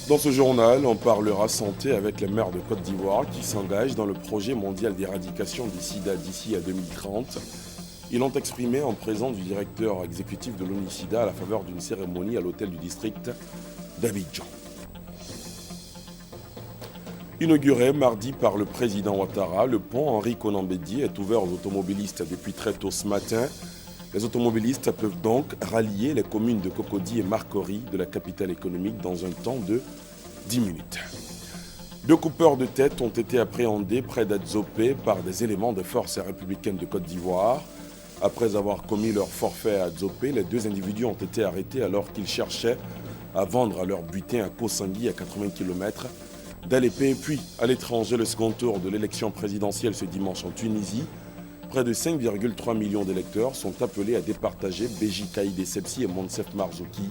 Dans ce journal, on parlera santé avec les maires de Côte d'Ivoire qui s'engagent dans le projet mondial d'éradication du sida d'ici à 2030. Ils l'ont exprimé en présence du directeur exécutif de l'ONU-SIDA à la faveur d'une cérémonie à l'hôtel du district d'Abidjan. Inauguré mardi par le président Ouattara, le pont Henri Konan Bédié est ouvert aux automobilistes depuis très tôt ce matin. Les automobilistes peuvent donc rallier les communes de Cocody et Marcory de la capitale économique dans un temps de 10 minutes. 2 coupeurs de tête ont été appréhendés près d'Adzopé par des éléments des forces républicaines de Côte d'Ivoire. Après avoir commis leur forfait à Adzopé, les 2 individus ont été arrêtés alors qu'ils cherchaient à vendre leur butin à Kosangui à 80 km d'Alépé. Puis à l'étranger, le second tour de l'élection présidentielle ce dimanche en Tunisie. Près de 5,3 millions d'électeurs sont appelés à départager Béji Caïd Essebsi et Monsef Marzouki.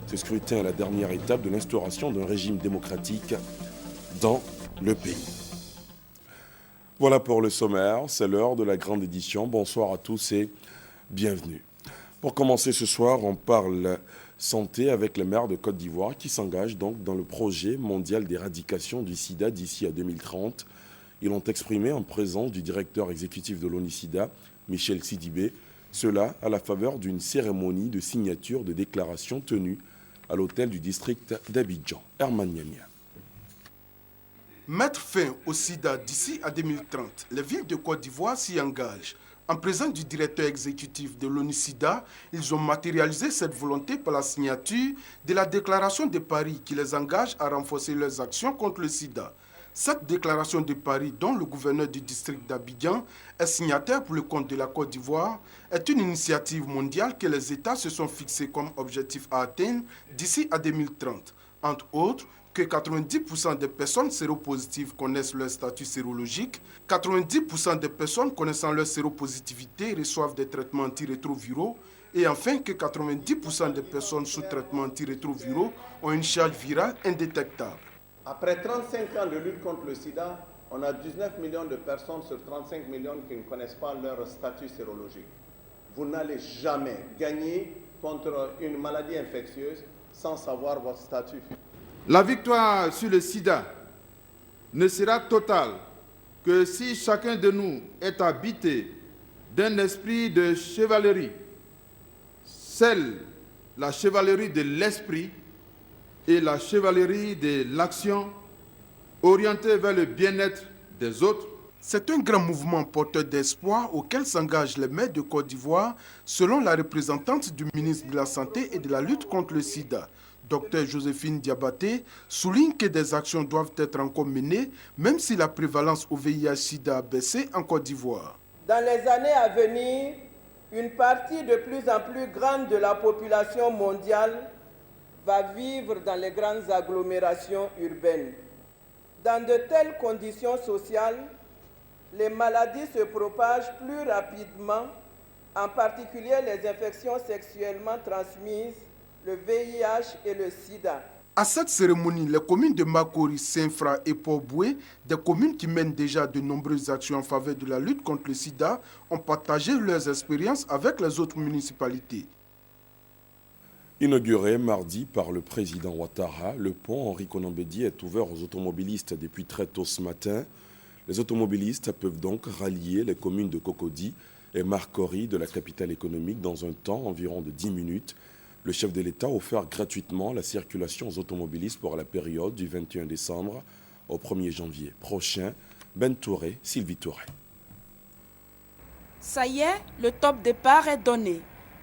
Ce scrutin est la dernière étape de l'instauration d'un régime démocratique dans le pays. Voilà pour le sommaire, c'est l'heure de la grande édition. Bonsoir à tous et bienvenue. Pour commencer ce soir, on parle santé avec les maires de Côte d'Ivoire qui s'engagent donc dans le projet mondial d'éradication du sida d'ici à 2030. Ils l'ont exprimé en présence du directeur exécutif de l'ONU-SIDA, Michel Sidibé, cela à la faveur d'une cérémonie de signature de déclaration tenue à l'hôtel du district d'Abidjan. Herman Niamia. Mettre fin au sida d'ici à 2030, les villes de Côte d'Ivoire s'y engagent. En présence du directeur exécutif de l'ONU-SIDA, ils ont matérialisé cette volonté par la signature de la déclaration de Paris qui les engage à renforcer leurs actions contre le sida. Cette déclaration de Paris, dont le gouverneur du district d'Abidjan est signataire pour le compte de la Côte d'Ivoire, est une initiative mondiale que les États se sont fixés comme objectif à atteindre d'ici à 2030. Entre autres, que 90% des personnes séropositives connaissent leur statut sérologique, 90% des personnes connaissant leur séropositivité reçoivent des traitements antirétroviraux et enfin que 90% des personnes sous traitement antirétroviraux ont une charge virale indétectable. Après 35 ans de lutte contre le sida, on a 19 millions de personnes sur 35 millions qui ne connaissent pas leur statut sérologique. Vous n'allez jamais gagner contre une maladie infectieuse sans savoir votre statut. La victoire sur le sida ne sera totale que si chacun de nous est habité d'un esprit de chevalerie, la chevalerie de l'esprit et la chevalerie de l'action orientée vers le bien-être des autres. C'est un grand mouvement porteur d'espoir auquel s'engagent les maires de Côte d'Ivoire, selon la représentante du ministre de la Santé et de la lutte contre le sida. Dr Joséphine Diabaté souligne que des actions doivent être encore menées, même si la prévalence au VIH-Sida a baissé en Côte d'Ivoire. Dans les années à venir, une partie de plus en plus grande de la population mondiale va vivre dans les grandes agglomérations urbaines. Dans de telles conditions sociales, les maladies se propagent plus rapidement, en particulier les infections sexuellement transmises, le VIH et le sida. À cette cérémonie, les communes de Makori, Saint-Fra et Port-Boué, des communes qui mènent déjà de nombreuses actions en faveur de la lutte contre le sida, ont partagé leurs expériences avec les autres municipalités. Inauguré mardi par le président Ouattara, le pont Henri Konan Bédié est ouvert aux automobilistes depuis très tôt ce matin. Les automobilistes peuvent donc rallier les communes de Cocody et Marcory de la capitale économique dans un temps environ de 10 minutes. Le chef de l'État a offert gratuitement la circulation aux automobilistes pour la période du 21 décembre au 1er janvier prochain. Ben Touré, Sylvie Touré. Ça y est, le top départ est donné.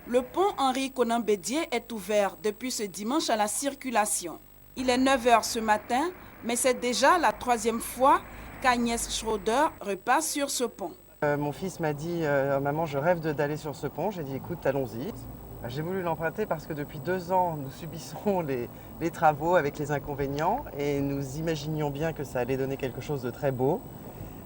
Le pont Henri Konan Bédié est ouvert depuis ce dimanche à la circulation. Il est 9h ce matin, mais c'est déjà la 3e fois qu'Agnès Schroeder repasse sur ce pont. Mon fils m'a dit « Maman, je rêve d'aller sur ce pont ». J'ai dit « Écoute, allons-y ». J'ai voulu l'emprunter parce que depuis 2 ans, nous subissons les travaux avec les inconvénients et nous imaginions bien que ça allait donner quelque chose de très beau.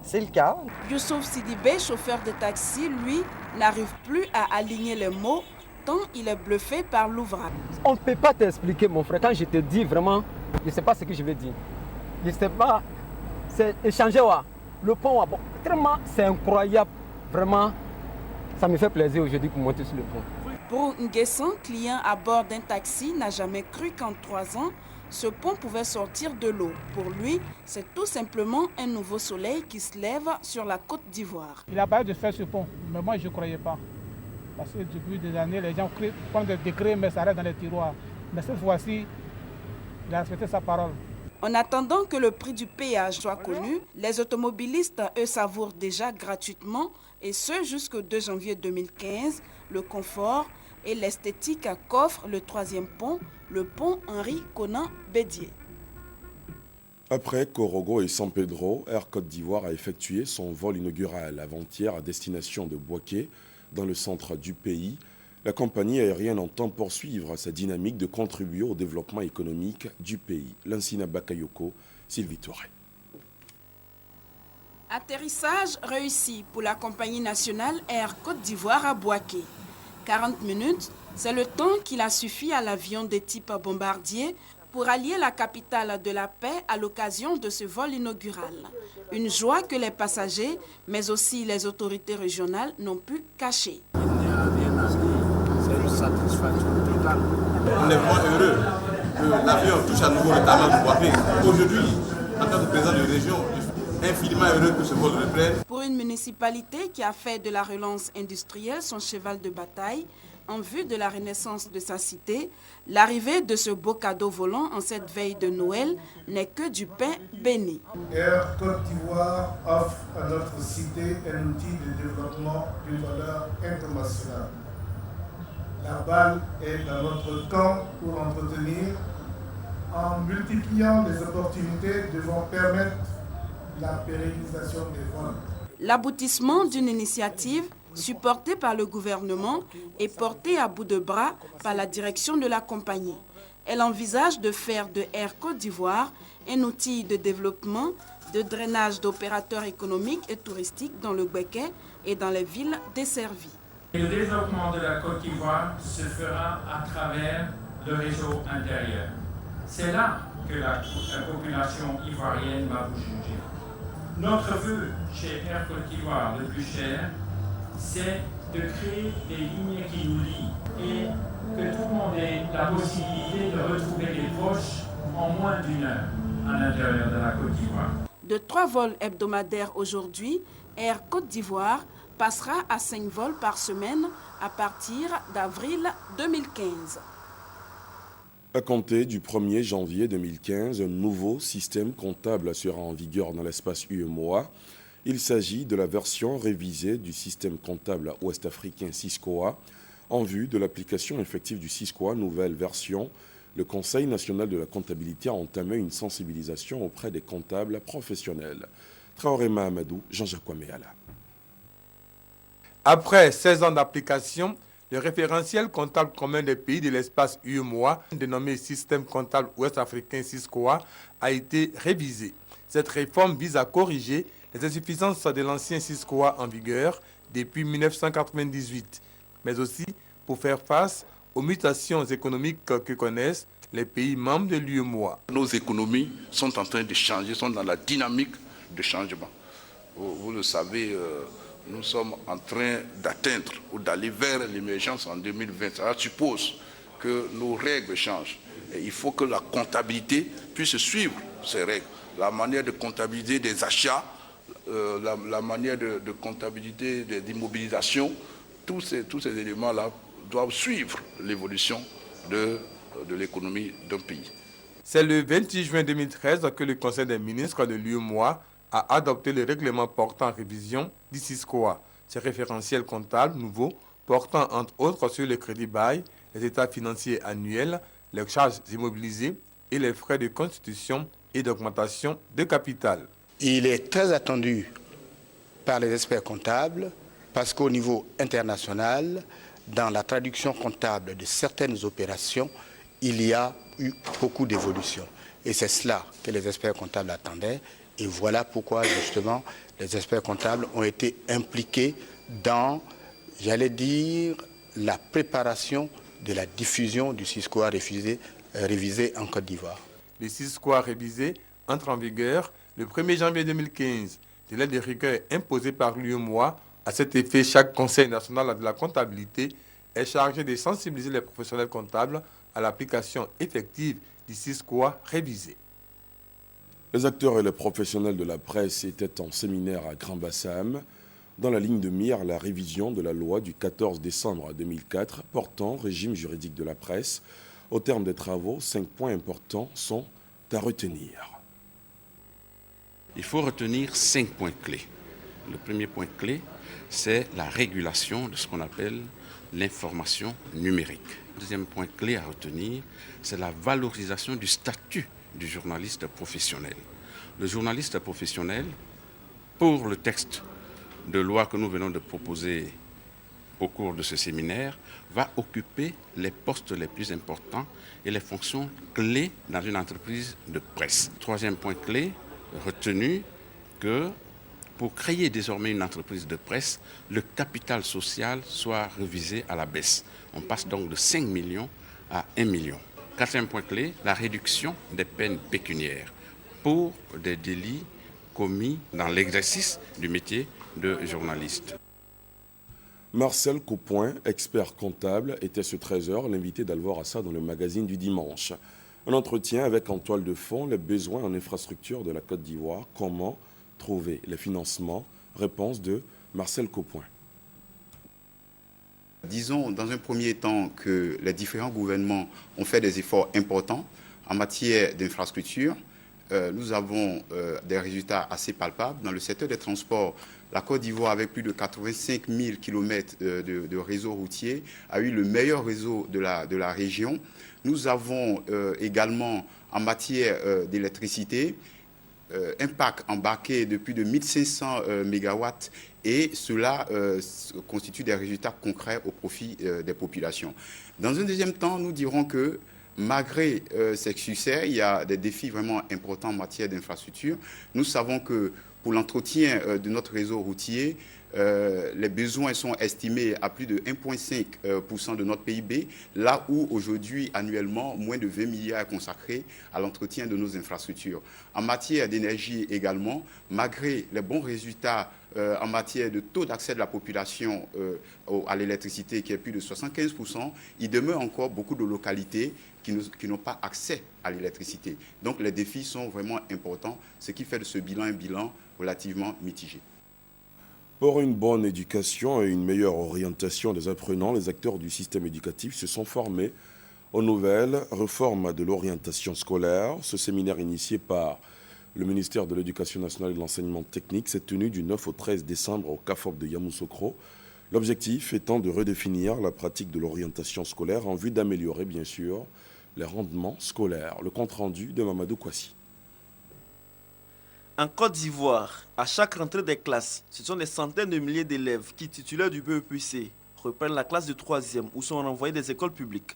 C'est le cas. Youssouf Sidibé, chauffeur de taxi, lui, n'arrive plus à aligner les mots tant il est bluffé par l'ouvrage. On ne peut pas t'expliquer, mon frère, quand je te dis vraiment, je ne sais pas ce que je vais dire. Je ne sais pas, c'est échanger, le pont, bon, vraiment, c'est incroyable, vraiment, ça me fait plaisir aujourd'hui pour monter sur le pont. Pour Nguessan, client à bord d'un taxi, n'a jamais cru qu'en 3 ans, ce pont pouvait sortir de l'eau. Pour lui, c'est tout simplement un nouveau soleil qui se lève sur la Côte d'Ivoire. Il a parlé de faire ce pont, mais moi je ne croyais pas. Parce que depuis des années, les gens prennent des décrets, mais ça reste dans les tiroirs. Mais cette fois-ci, il a respecté sa parole. En attendant que le prix du péage soit connu, les automobilistes, eux, savourent déjà gratuitement, et ce jusqu'au 2 janvier 2015, le confort et l'esthétique qu'offre le troisième pont, le pont Henri Konan Bédié. Après Korogo et San Pedro, Air Côte d'Ivoire a effectué son vol inaugural avant-hier à destination de Bouaké, dans le centre du pays. La compagnie aérienne entend poursuivre sa dynamique de contribuer au développement économique du pays. Lansina Bakayoko, Sylvie Touré. Atterrissage réussi pour la compagnie nationale Air Côte d'Ivoire à Bouaké. 40 minutes, c'est le temps qu'il a suffi à l'avion de type bombardier pour allier la capitale de la paix à l'occasion de ce vol inaugural. Une joie que les passagers, mais aussi les autorités régionales n'ont pu cacher. C'est une satisfaction totale. On est vraiment heureux que l'avion touche à nouveau le talent de Bouaké. Aujourd'hui, en tant que président de région, je suis infiniment heureux que ce vol reprenne. Pour une municipalité qui a fait de la relance industrielle son cheval de bataille, en vue de la renaissance de sa cité, l'arrivée de ce beau cadeau volant en cette veille de Noël n'est que du pain béni. Air Côte d'Ivoire offre à notre cité un outil de développement d'une valeur internationale. La balle est dans notre camp pour entretenir. En multipliant les opportunités, devons permettre la pérennisation des vols. L'aboutissement d'une initiative supportée par le gouvernement et portée à bout de bras par la direction de la compagnie. Elle envisage de faire de Air Côte d'Ivoire un outil de développement, de drainage d'opérateurs économiques et touristiques dans le Béquet et dans les villes desservies. Le développement de la Côte d'Ivoire se fera à travers le réseau intérieur. C'est là que la population ivoirienne va vous juger. Notre vœu chez Air Côte d'Ivoire, le plus cher, c'est de créer des lignes qui nous lient et que tout le monde ait la possibilité de retrouver les proches en moins d'une heure à l'intérieur de la Côte d'Ivoire. De 3 vols hebdomadaires aujourd'hui, Air Côte d'Ivoire passera à 5 vols par semaine à partir d'avril 2015. À compter du 1er janvier 2015, un nouveau système comptable sera en vigueur dans l'espace UEMOA. Il s'agit de la version révisée du système comptable ouest-africain SISCOA. En vue de l'application effective du SISCOA, nouvelle version, le Conseil national de la comptabilité a entamé une sensibilisation auprès des comptables professionnels. Traoré Mahamadou, Jean-Jacques Ouaméala. Après 16 ans d'application, le référentiel comptable commun des pays de l'espace UEMOA, dénommé Système comptable ouest-africain SISCOA, a été révisé. Cette réforme vise à corriger les insuffisances de l'ancien SISCOA en vigueur depuis 1998, mais aussi pour faire face aux mutations économiques que connaissent les pays membres de l'UEMOA. Nos économies sont en train de changer, sont dans la dynamique de changement. Vous le savez, nous sommes en train d'atteindre ou d'aller vers l'émergence en 2020. Ça suppose que nos règles changent. Et il faut que la comptabilité puisse suivre ces règles. La manière de comptabiliser des achats, la manière de comptabilité des immobilisations, tous ces éléments-là doivent suivre l'évolution de l'économie d'un pays. C'est le 26 juin 2013 que le Conseil des ministres de l'UEMOA a adopté le règlement portant révision du SISCOA. Ce référentiel comptable nouveau portant entre autres sur le crédit bail, les états financiers annuels, les charges immobilisées et les frais de constitution et d'augmentation de capital. Il est très attendu par les experts comptables parce qu'au niveau international, dans la traduction comptable de certaines opérations, il y a eu beaucoup d'évolutions. Et c'est cela que les experts comptables attendaient. Et voilà pourquoi, justement, les experts comptables ont été impliqués dans, j'allais dire, la préparation de la diffusion du SISCOA révisé en Côte d'Ivoire. Le SISCOA révisé entre en vigueur le 1er janvier 2015. Délai de rigueur imposé par l'UEMOA. À cet effet, chaque Conseil national de la comptabilité est chargé de sensibiliser les professionnels comptables à l'application effective du SISCOA révisé. Les acteurs et les professionnels de la presse étaient en séminaire à Grand Bassam. Dans la ligne de mire, la révision de la loi du 14 décembre 2004 portant régime juridique de la presse. Au terme des travaux, 5 points importants sont à retenir. Il faut retenir 5 points clés. Le premier point clé, c'est la régulation de ce qu'on appelle l'information numérique. Le deuxième point clé à retenir, c'est la valorisation du statut du journaliste professionnel. Le journaliste professionnel, pour le texte de loi que nous venons de proposer au cours de ce séminaire, va occuper les postes les plus importants et les fonctions clés dans une entreprise de presse. Troisième point clé, retenu que pour créer désormais une entreprise de presse, le capital social soit révisé à la baisse. On passe donc de 5 millions à 1 million. Quatrième point clé, la réduction des peines pécuniaires pour des délits commis dans l'exercice du métier de journaliste. Marcel Coupoin, expert comptable, était ce 13h l'invité d'Alvor Assa dans le magazine du dimanche. Un entretien avec en toile de fond les besoins en infrastructure de la Côte d'Ivoire. Comment trouver les financements? Réponse de Marcel Coupoin. Disons dans un premier temps que les différents gouvernements ont fait des efforts importants en matière d'infrastructure. Nous avons des résultats assez palpables. Dans le secteur des transports, la Côte d'Ivoire, avec plus de 85 000 km de réseau routier, a eu le meilleur réseau de la région. Nous avons également, en matière d'électricité, un parc embarqué de plus de 1500 MW et cela constitue des résultats concrets au profit des populations. Dans un deuxième temps, nous dirons que malgré ces succès, il y a des défis vraiment importants en matière d'infrastructure. Nous savons que pour l'entretien de notre réseau routier, les besoins sont estimés à plus de 1,5% de notre PIB, là où aujourd'hui, annuellement, moins de 20 milliards est consacré à l'entretien de nos infrastructures. En matière d'énergie également, malgré les bons résultats en matière de taux d'accès de la population à l'électricité qui est plus de 75%, il demeure encore beaucoup de localités qui n'ont pas accès à l'électricité. Donc les défis sont vraiment importants, ce qui fait de ce bilan un bilan relativement mitigé. Pour une bonne éducation et une meilleure orientation des apprenants, les acteurs du système éducatif se sont formés aux nouvelles réformes de l'orientation scolaire. Ce séminaire initié par le ministère de l'Éducation nationale et de l'enseignement technique s'est tenu du 9 au 13 décembre au CAFOC de Yamoussoukro. L'objectif étant de redéfinir la pratique de l'orientation scolaire en vue d'améliorer, bien sûr, les rendements scolaires. Le compte-rendu de Mamadou Kwasi. En Côte d'Ivoire, à chaque rentrée des classes, ce sont des centaines de milliers d'élèves qui, titulaires du BEPC, reprennent la classe de 3e ou sont renvoyés des écoles publiques.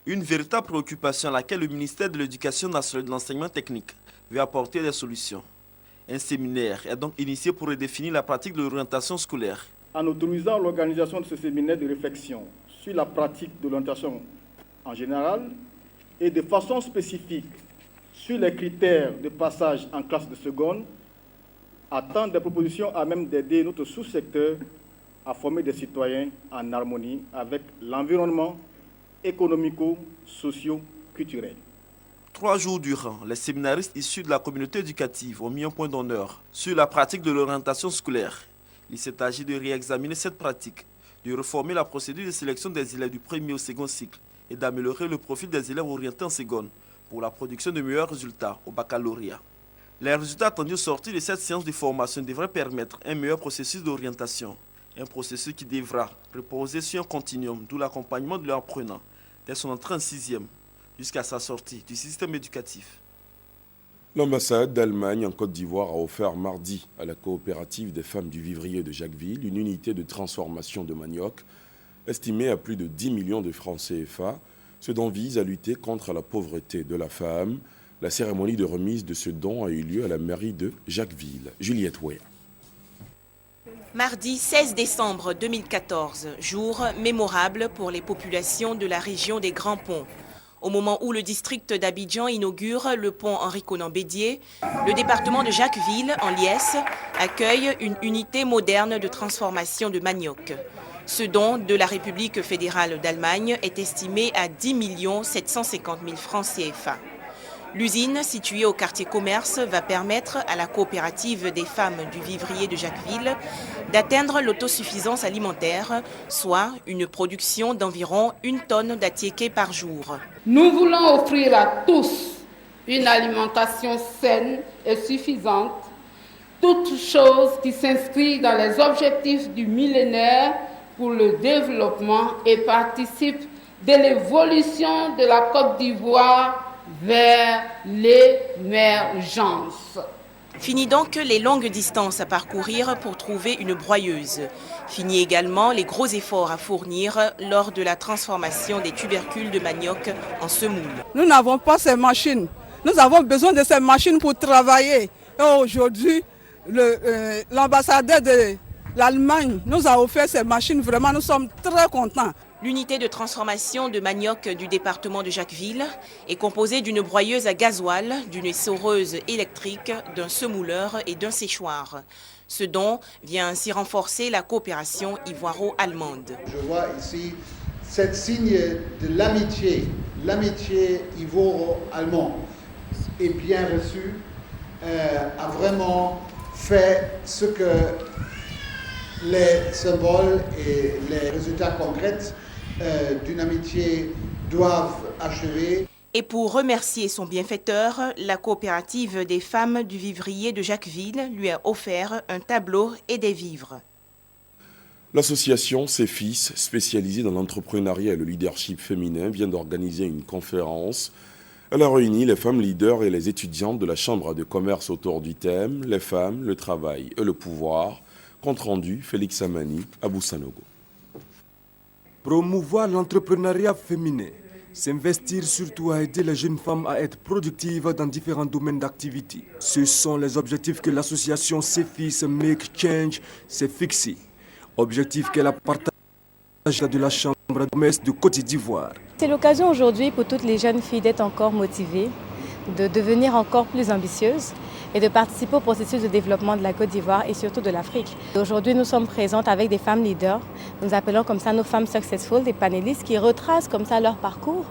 Une véritable préoccupation à laquelle le ministère de l'Éducation nationale et de l'enseignement technique veut apporter des solutions. Un séminaire est donc initié pour redéfinir la pratique de l'orientation scolaire. En autorisant l'organisation de ce séminaire de réflexion sur la pratique de l'orientation en général et de façon spécifique sur les critères de passage en classe de seconde, attend des propositions à même d'aider notre sous-secteur à former des citoyens en harmonie avec l'environnement économico-socio-culturel. 3 jours durant, les séminaristes issus de la communauté éducative ont mis un point d'honneur sur la pratique de l'orientation scolaire. Il s'est agi de réexaminer cette pratique, de réformer la procédure de sélection des élèves du premier au second cycle et d'améliorer le profil des élèves orientés en seconde pour la production de meilleurs résultats au baccalauréat. Les résultats attendus sortis de cette séance de formation devraient permettre un meilleur processus d'orientation, un processus qui devra reposer sur un continuum, d'où l'accompagnement de l'apprenant dès son entrée en 6e jusqu'à sa sortie du système éducatif. L'ambassade d'Allemagne en Côte d'Ivoire a offert mardi à la coopérative des femmes du vivrier de Jacquesville une unité de transformation de manioc estimée à plus de 10 millions de francs CFA, ce don vise à lutter contre la pauvreté de la femme. La cérémonie de remise de ce don a eu lieu à la mairie de Jacquesville. Juliette Way. Mardi 16 décembre 2014, jour mémorable pour les populations de la région des Grands Ponts. Au moment où le district d'Abidjan inaugure le pont Henri-Konan Bédié, le département de Jacquesville, en Liesse, accueille une unité moderne de transformation de manioc. Ce don de la République fédérale d'Allemagne est estimé à 10 750 000 francs CFA. L'usine, située au quartier commerce, va permettre à la coopérative des femmes du vivrier de Jacquesville d'atteindre l'autosuffisance alimentaire, soit une production d'environ 1 tonne d'attiéké par jour. Nous voulons offrir à tous une alimentation saine et suffisante, toute chose qui s'inscrit dans les objectifs du millénaire pour le développement et participe de l'évolution de la Côte d'Ivoire vers l'émergence. Fini donc les longues distances à parcourir pour trouver une broyeuse. Fini également les gros efforts à fournir lors de la transformation des tubercules de manioc en semoule. Nous n'avons pas ces machines. Nous avons besoin de ces machines pour travailler. Aujourd'hui, l'ambassadeur de l'Allemagne nous a offert ces machines. Vraiment, nous sommes très contents. L'unité de transformation de manioc du département de Jacquesville est composée d'une broyeuse à gasoil, d'une essoreuse électrique, d'un semouleur et d'un séchoir. Ce don vient ainsi renforcer la coopération ivoiro-allemande. Je vois ici cette signe de l'amitié ivoiro-allemand est bien reçu, a vraiment fait ce que les symboles et les résultats concrets d'une amitié doivent achever. Et pour remercier son bienfaiteur, la coopérative des femmes du vivrier de Jacquesville lui a offert un tableau et des vivres. L'association CEFIS, spécialisée dans l'entrepreneuriat et le leadership féminin, vient d'organiser une conférence. Elle a réuni les femmes leaders et les étudiantes de la Chambre de commerce autour du thème « Les femmes, le travail et le pouvoir ». Compte rendu, Félix Amani, Abou Sanogo. Promouvoir l'entrepreneuriat féminin, s'investir surtout à aider les jeunes femmes à être productives dans différents domaines d'activité. Ce sont les objectifs que l'association CEFIS Make Change s'est fixé. Objectif qu'elle a partagé de la Chambre de commerce de Côte d'Ivoire. C'est l'occasion aujourd'hui pour toutes les jeunes filles d'être encore motivées, de devenir encore plus ambitieuses et de participer au processus de développement de la Côte d'Ivoire et surtout de l'Afrique. Aujourd'hui, nous sommes présentes avec des femmes leaders. Nous appelons comme ça nos femmes successful, des panélistes qui retracent comme ça leur parcours,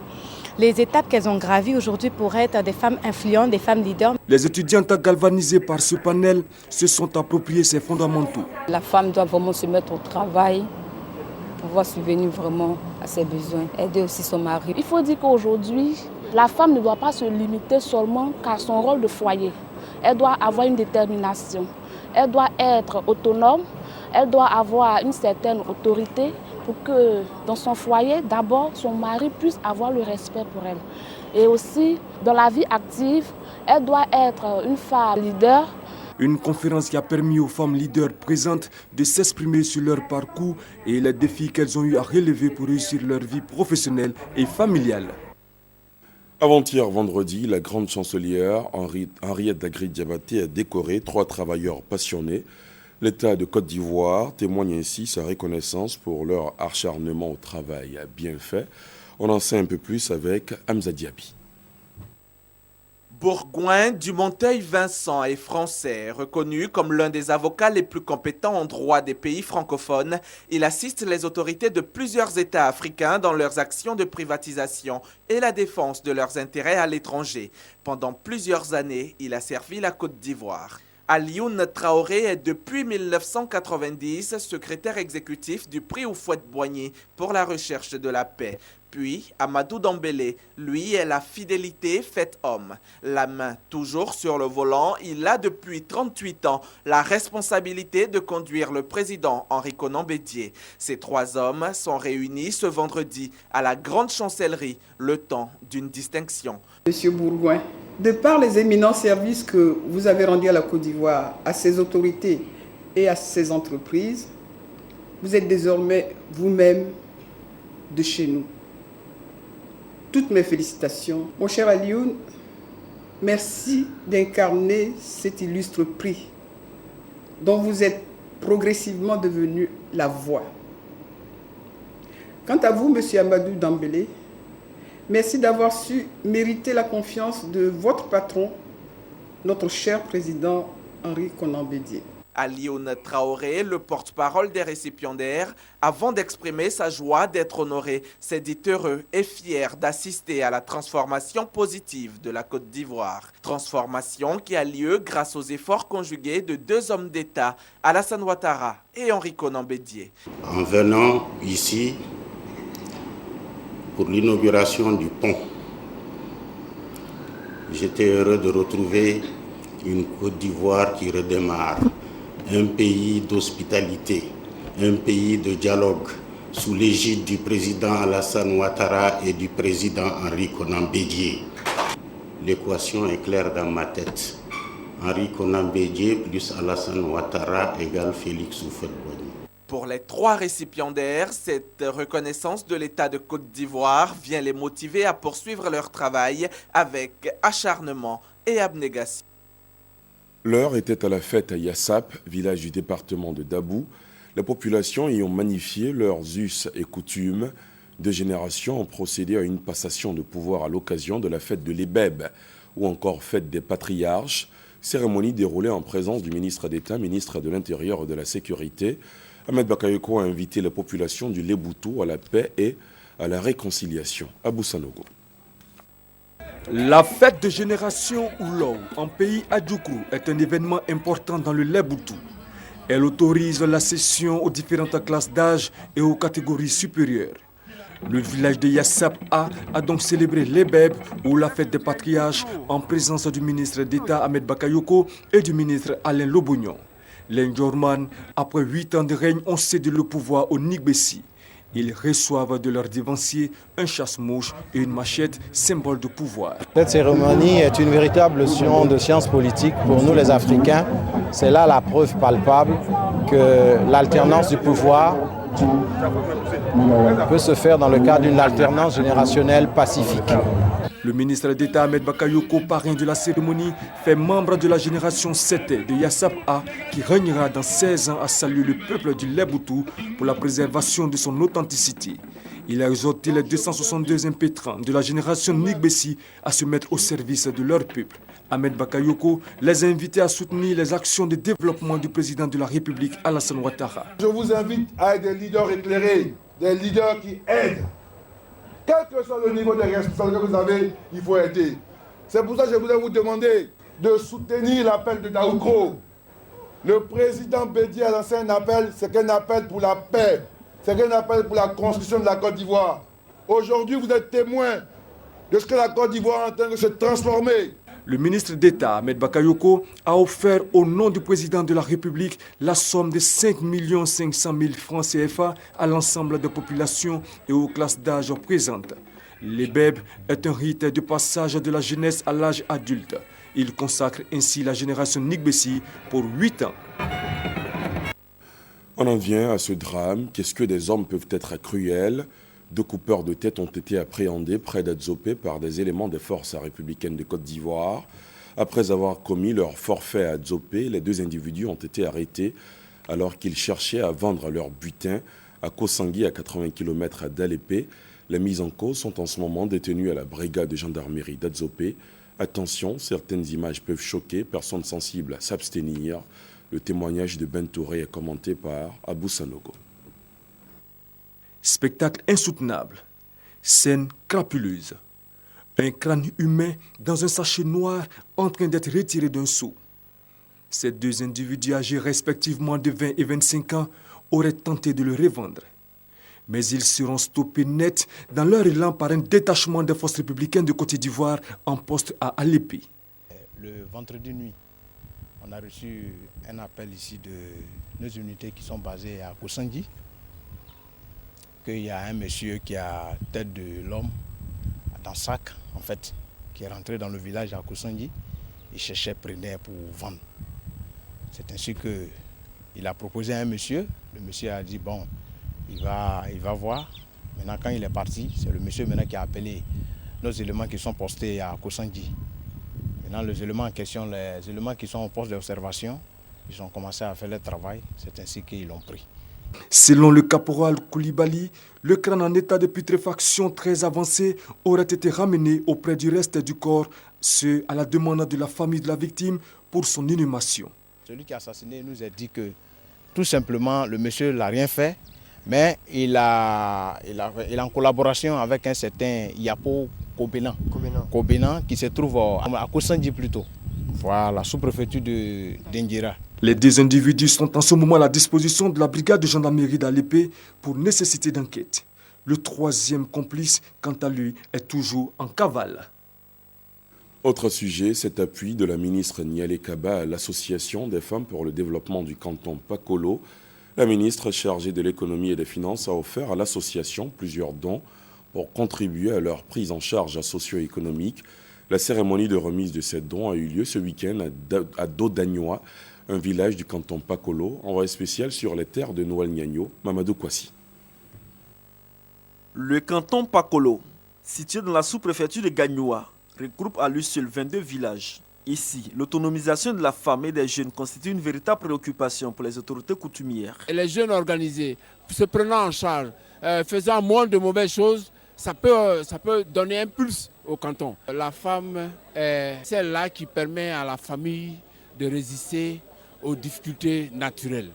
les étapes qu'elles ont gravies aujourd'hui pour être des femmes influentes, des femmes leaders. Les étudiantes galvanisées par ce panel se sont appropriées ces fondamentaux. La femme doit vraiment se mettre au travail, pouvoir subvenir vraiment à ses besoins, aider aussi son mari. Il faut dire qu'aujourd'hui, la femme ne doit pas se limiter seulement qu'à son rôle de foyer. Elle doit avoir une détermination, elle doit être autonome, elle doit avoir une certaine autorité pour que dans son foyer, d'abord, son mari puisse avoir le respect pour elle. Et aussi, dans la vie active, elle doit être une femme leader. Une conférence qui a permis aux femmes leaders présentes de s'exprimer sur leur parcours et les défis qu'elles ont eu à relever pour réussir leur vie professionnelle et familiale. Avant-hier vendredi, la grande chancelière Henriette Dagri-Diabaté a décoré 3 travailleurs passionnés. L'État de Côte d'Ivoire témoigne ainsi sa reconnaissance pour leur acharnement au travail bien fait. On en sait un peu plus avec Hamza Diaby. Bourgoin Dumonteil-Vincent est français, reconnu comme l'un des avocats les plus compétents en droit des pays francophones. Il assiste les autorités de plusieurs États africains dans leurs actions de privatisation et la défense de leurs intérêts à l'étranger. Pendant plusieurs années, il a servi la Côte d'Ivoire. Alioune Traoré est depuis 1990 secrétaire exécutif du prix Houphouët-Boigny pour la recherche de la paix. Puis, Amadou Dembélé, lui, est la fidélité faite homme. La main toujours sur le volant, il a depuis 38 ans la responsabilité de conduire le président Henri Konan Bédié. Ces 3 hommes sont réunis ce vendredi à la Grande Chancellerie, le temps d'une distinction. Monsieur Bourgoin, de par les éminents services que vous avez rendus à la Côte d'Ivoire, à ses autorités et à ses entreprises, vous êtes désormais vous-même de chez nous. Toutes mes félicitations. Mon cher Alioune, merci d'incarner cet illustre prix dont vous êtes progressivement devenu la voix. Quant à vous, monsieur Amadou Dembélé, merci d'avoir su mériter la confiance de votre patron, notre cher président Henri Konan Bédié. Alioune Traoré, le porte-parole des récipiendaires, avant d'exprimer sa joie d'être honoré, s'est dit heureux et fier d'assister à la transformation positive de la Côte d'Ivoire. Transformation qui a lieu grâce aux efforts conjugués de deux hommes d'État, Alassane Ouattara et Henri Konan Bédié. En venant ici pour l'inauguration du pont, j'étais heureux de retrouver une Côte d'Ivoire qui redémarre. Un pays d'hospitalité, un pays de dialogue, sous l'égide du président Alassane Ouattara et du président Henri Konan Bédié. L'équation est claire dans ma tête. Henri Konan Bédié plus Alassane Ouattara égale Félix Houphouët-Boigny. Pour les trois récipiendaires, cette reconnaissance de l'État de Côte d'Ivoire vient les motiver à poursuivre leur travail avec acharnement et abnégation. L'heure était à la fête à Yassap, village du département de Dabou. La population ayant magnifié leurs us et coutumes, deux générations ont procédé à une passation de pouvoir à l'occasion de la fête de l'Ebeb ou encore fête des patriarches, cérémonie déroulée en présence du ministre d'État, ministre de l'Intérieur et de la Sécurité. Ahmed Bakayoko a invité la population du Leboutou à la paix et à la réconciliation. Abou Sanogo. La fête de génération Oulou en pays Adjoukou est un événement important dans le Leboutou. Elle autorise la cession aux différentes classes d'âge et aux catégories supérieures. Le village de Yassap a donc célébré l'Ebeb ou la fête des patriarches en présence du ministre d'État Ahmed Bakayoko et du ministre Alain Lobognon. Les Ndjorman, après 8 ans de règne, ont cédé le pouvoir au Nigbessi. Ils reçoivent de leurs dévanciers un chasse-mouche et une machette, symbole de pouvoir. Cette cérémonie est une véritable leçon de science politique pour nous les Africains. C'est là la preuve palpable que l'alternance du pouvoir peut se faire dans le cadre d'une alternance générationnelle pacifique. Le ministre d'État Ahmed Bakayoko, parrain de la cérémonie, fait membre de la génération 7 de Yassap A qui régnera dans 16 ans à saluer le peuple du Leboutou pour la préservation de son authenticité. Il a exhorté les 262 impétrants de la génération Nigbessi à se mettre au service de leur peuple. Ahmed Bakayoko les a invités à soutenir les actions de développement du président de la République, Alassane Ouattara. Je vous invite à être des leaders éclairés, des leaders qui aident. Quel que soit le niveau de responsabilité que vous avez, il faut aider. C'est pour ça que je voulais vous demander de soutenir l'appel de Daoukro. Le président Bédié a lancé un appel, c'est un appel pour la paix, c'est un appel pour la construction de la Côte d'Ivoire. Aujourd'hui, vous êtes témoins de ce que la Côte d'Ivoire est en train de se transformer. Le ministre d'État Ahmed Bakayoko a offert au nom du président de la République la somme de 5 500 000 francs CFA à l'ensemble des populations et aux classes d'âge présentes. L'Ebeb est un rite de passage de la jeunesse à l'âge adulte. Il consacre ainsi la génération Nigbessi pour 8 ans. On en vient à ce drame. Qu'est-ce que des hommes peuvent être cruels? 2 coupeurs de tête ont été appréhendés près d'Adzopé par des éléments des forces républicaines de Côte d'Ivoire. Après avoir commis leur forfait à Adzopé, les 2 individus ont été arrêtés alors qu'ils cherchaient à vendre leur butin à Kosangui, à 80 km d'Alépé. Les mises en cause sont en ce moment détenues à la brigade de gendarmerie d'Adzopé. Attention, certaines images peuvent choquer, personnes sensibles à s'abstenir. Le témoignage de Ben Touré est commenté par Abou Sanogo. Spectacle insoutenable, scène crapuleuse. Un crâne humain dans un sachet noir en train d'être retiré d'un seau. Ces 2 individus âgés respectivement de 20 et 25 ans auraient tenté de le revendre. Mais ils seront stoppés net dans leur élan par un détachement des forces républicaines de Côte d'Ivoire en poste à Alépé. Le vendredi nuit, on a reçu un appel ici de nos unités qui sont basées à Kosangui, qu'il y a un monsieur qui a tête de l'homme dans sac, en fait, qui est rentré dans le village à Kosangui. Il cherchait preneur pour vendre. C'est ainsi qu'il a proposé à un monsieur. Le monsieur a dit, bon, il va voir. Maintenant, quand il est parti, c'est le monsieur maintenant qui a appelé nos éléments qui sont postés à Kosangui. Maintenant, les éléments en question, les éléments qui sont au poste d'observation, ils ont commencé à faire leur travail. C'est ainsi qu'ils l'ont pris. Selon le caporal Koulibaly, le crâne en état de putréfaction très avancé aurait été ramené auprès du reste du corps, ce à la demande de la famille de la victime pour son inhumation. Celui qui a assassiné nous a dit que tout simplement le monsieur n'a rien fait, mais il est en collaboration avec un certain Yapo Kobenan qui se trouve à Kosandji plutôt. Voilà, sous-préfecture d'Indira. Les deux individus sont en ce moment à la disposition de la brigade de gendarmerie d'Alépé pour nécessité d'enquête. Le troisième complice, quant à lui, est toujours en cavale. Autre sujet, cet appui de la ministre Nialé Kaba à l'Association des femmes pour le développement du canton Pakolo. La ministre chargée de l'économie et des finances a offert à l'association plusieurs dons pour contribuer à leur prise en charge socio-économique. La cérémonie de remise de ces dons a eu lieu ce week-end à Dodagnoa, un village du canton Pakolo, envoyé spécial sur les terres de Noël Niagno, Mamadou Kwasi. Le canton Pakolo, situé dans la sous-préfecture de Gagnoa, regroupe à lui seul 22 villages. Ici, l'autonomisation de la femme et des jeunes constitue une véritable préoccupation pour les autorités coutumières. Et les jeunes organisés, se prenant en charge, faisant moins de mauvaises choses, ça peut donner un impulse au canton. La femme est celle-là qui permet à la famille de résister aux difficultés naturelles.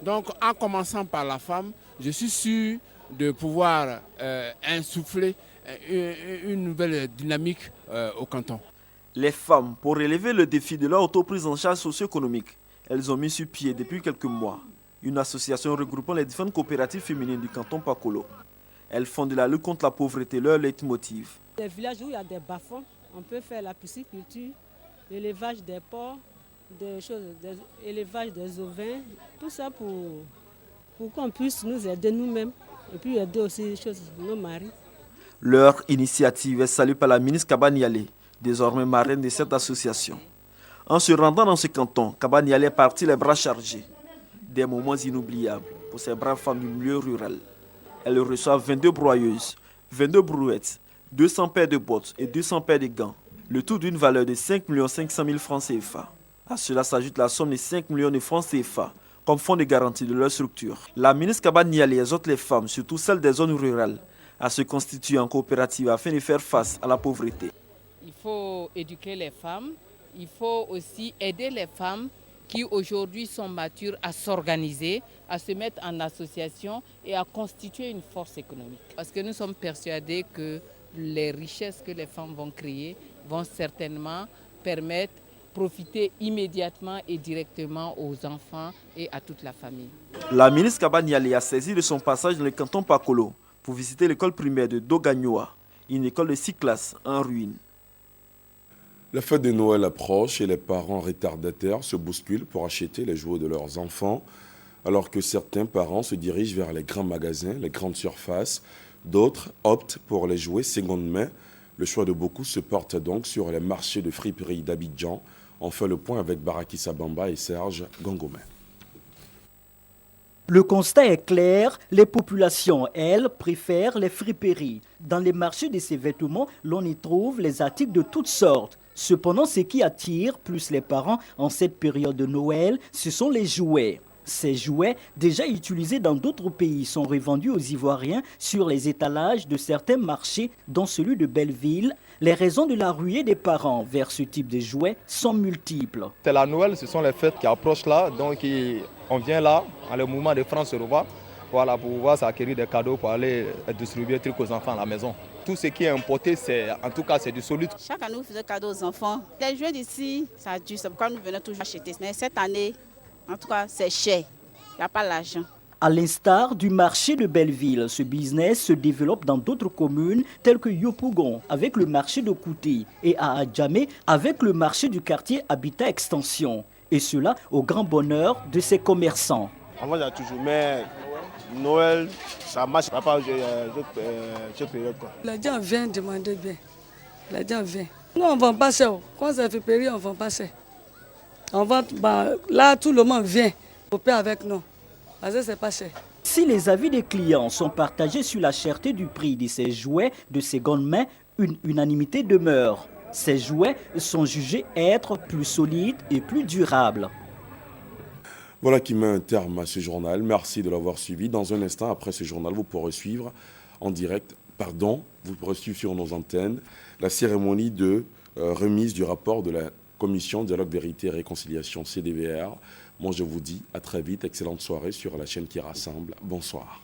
Donc, en commençant par la femme, je suis sûr de pouvoir insuffler une nouvelle dynamique au canton. Les femmes, pour relever le défi de leur autoprise en charge socio-économique, elles ont mis sur pied depuis quelques mois une association regroupant les différentes coopératives féminines du canton Pakolo. Elles font de la lutte contre la pauvreté leur leitmotiv. Les villages où il y a des bas-fonds, on peut faire la pisciculture, l'élevage des porcs, l'élevage des ovins, tout ça pour qu'on puisse nous aider nous-mêmes et puis aider aussi nos maris. Leur initiative est saluée par la ministre Kaba Nialé, désormais marraine de cette association. En se rendant dans ce canton, Kaba Nialé est parti les bras chargés. Des moments inoubliables pour ces braves femmes du milieu rural. Elle reçoit 22 broyeuses, 22 brouettes, 200 paires de bottes et 200 paires de gants, le tout d'une valeur de 5 500 000 francs CFA. À cela s'ajoute la somme de 5 millions de francs CFA comme fonds de garantie de leur structure. La ministre Kaba Nialé exhorte les femmes, surtout celles des zones rurales, à se constituer en coopérative afin de faire face à la pauvreté. Il faut éduquer les femmes, il faut aussi aider les femmes qui aujourd'hui sont matures à s'organiser, à se mettre en association et à constituer une force économique. Parce que nous sommes persuadés que les richesses que les femmes vont créer vont certainement permettre de profiter immédiatement et directement aux enfants et à toute la famille. La ministre Kaba Nialé a saisi de son passage dans le canton Pakolo pour visiter l'école primaire de Dogagnoa, une école de 6 classes en ruine. La fête de Noël approche et les parents retardataires se bousculent pour acheter les jouets de leurs enfants, alors que certains parents se dirigent vers les grands magasins, les grandes surfaces. D'autres optent pour les jouets seconde main. Le choix de beaucoup se porte donc sur les marchés de friperie d'Abidjan. On fait le point avec Baraki Sabamba et Serge Gongomé. Le constat est clair, les populations, elles, préfèrent les friperies. Dans les marchés de ces vêtements, l'on y trouve les articles de toutes sortes. Cependant, ce qui attire plus les parents en cette période de Noël, ce sont les jouets. Ces jouets, déjà utilisés dans d'autres pays, sont revendus aux Ivoiriens sur les étalages de certains marchés, dont celui de Belleville. Les raisons de la ruée des parents vers ce type de jouets sont multiples. C'est la Noël, ce sont les fêtes qui approchent là, donc on vient là, à le moment de France se revoit, voilà, pour pouvoir s'acquérir des cadeaux pour aller distribuer des trucs aux enfants à la maison. Tout ce qui est importé, en tout cas, c'est du solide. Chaque année, on faisait cadeaux aux enfants. Les jouets d'ici, ça dure, c'est pourquoi nous venons toujours acheter. Mais cette année, en tout cas, c'est cher. Il n'y a pas l'argent. À l'instar du marché de Belleville, ce business se développe dans d'autres communes telles que Yopougon avec le marché de Kouté et à Adjamé avec le marché du quartier Habitat Extension. Et cela au grand bonheur de ses commerçants. Avant, j'ai toujours, mais Noël, ça marche pas cette période. Les gens viennent demander bien. Les gens viennent. Nous, on ne vend pas cher. Quand ça fait périr, on ne vend pas cher. On vend, là, tout le monde vient pour payer avec nous. Parce que c'est pas cher. Si les avis des clients sont partagés sur la cherté du prix de ces jouets de seconde main, une unanimité demeure. Ces jouets sont jugés être plus solides et plus durables. Voilà qui met un terme à ce journal. Merci de l'avoir suivi. Dans un instant, après ce journal, vous pourrez suivre en direct, vous pourrez suivre sur nos antennes la cérémonie de remise du rapport de la Commission Dialogue Vérité et Réconciliation CDVR. Moi je vous dis à très vite, excellente soirée sur la chaîne qui rassemble. Bonsoir.